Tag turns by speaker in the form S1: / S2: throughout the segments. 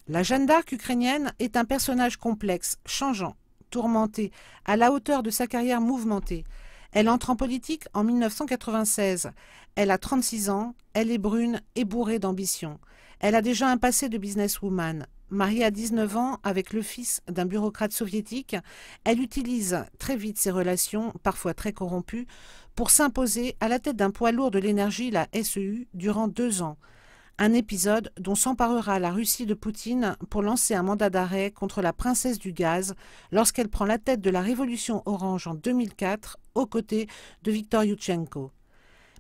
S1: La Jeanne d'Arc ukrainienne est un personnage complexe, changeant, tourmenté, à la hauteur de sa carrière mouvementée. Elle entre en politique en 1996. Elle a 36 ans, elle est brune et bourrée d'ambition. Elle a déjà un passé de businesswoman. Mariée à 19 ans avec le fils d'un bureaucrate soviétique, elle utilise très vite ses relations, parfois très corrompues, pour s'imposer à la tête d'un poids lourd de l'énergie, la SEU, durant 2 ans. Un épisode dont s'emparera la Russie de Poutine pour lancer un mandat d'arrêt contre la princesse du gaz lorsqu'elle prend la tête de la révolution orange en 2004 aux côtés de Viktor Youtchenko.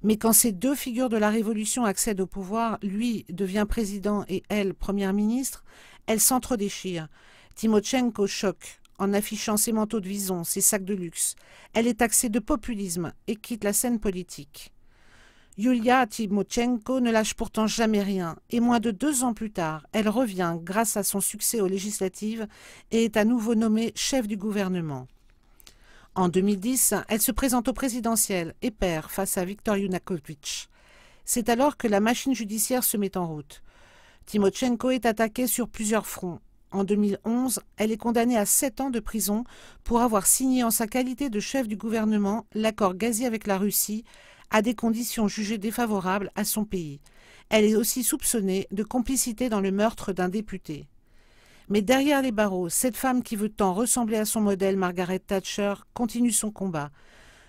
S1: Mais quand ces deux figures de la révolution accèdent au pouvoir, lui devient président et elle première ministre, elles s'entredéchirent. Tymoshenko choque en affichant ses manteaux de vison, ses sacs de luxe. Elle est taxée de populisme et quitte la scène politique. Yulia Tymoshenko ne lâche pourtant jamais rien, et moins de 2 ans plus tard, elle revient grâce à son succès aux législatives et est à nouveau nommée chef du gouvernement. En 2010, elle se présente au présidentiel et perd face à Viktor Yanukovych. C'est alors que la machine judiciaire se met en route. Tymoshenko est attaquée sur plusieurs fronts. En 2011, elle est condamnée à 7 ans de prison pour avoir signé en sa qualité de chef du gouvernement l'accord gazier avec la Russie à des conditions jugées défavorables à son pays. Elle est aussi soupçonnée de complicité dans le meurtre d'un député. Mais derrière les barreaux, cette femme qui veut tant ressembler à son modèle Margaret Thatcher continue son combat.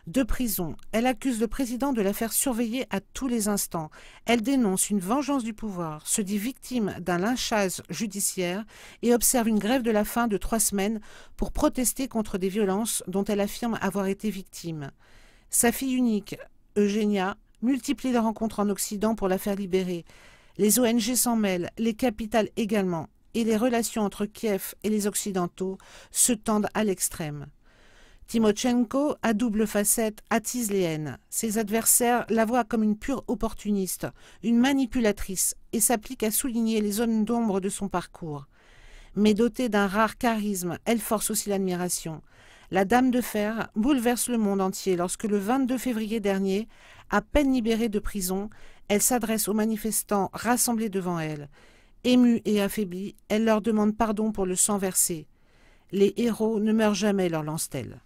S1: De prison, elle accuse le président de la faire surveiller à tous les instants. Elle dénonce une vengeance du pouvoir, se dit victime d'un lynchage judiciaire et observe une grève de la faim de 3 semaines pour protester contre des violences dont elle affirme avoir été victime. Sa fille unique, Eugenia, multiplie les rencontres en Occident pour la faire libérer. Les ONG s'en mêlent, les capitales également, et les relations entre Kiev et les Occidentaux se tendent à l'extrême. Tymoshenko, à double facette, attise les haines. Ses adversaires la voient comme une pure opportuniste, une manipulatrice, et s'appliquent à souligner les zones d'ombre de son parcours. Mais dotée d'un rare charisme, elle force aussi l'admiration. La Dame de Fer bouleverse le monde entier lorsque le 22 février dernier, à peine libérée de prison, elle s'adresse aux manifestants rassemblés devant elle. Émue et affaiblie, elle leur demande pardon pour le sang versé. Les héros ne meurent jamais, leur lance-t-elle.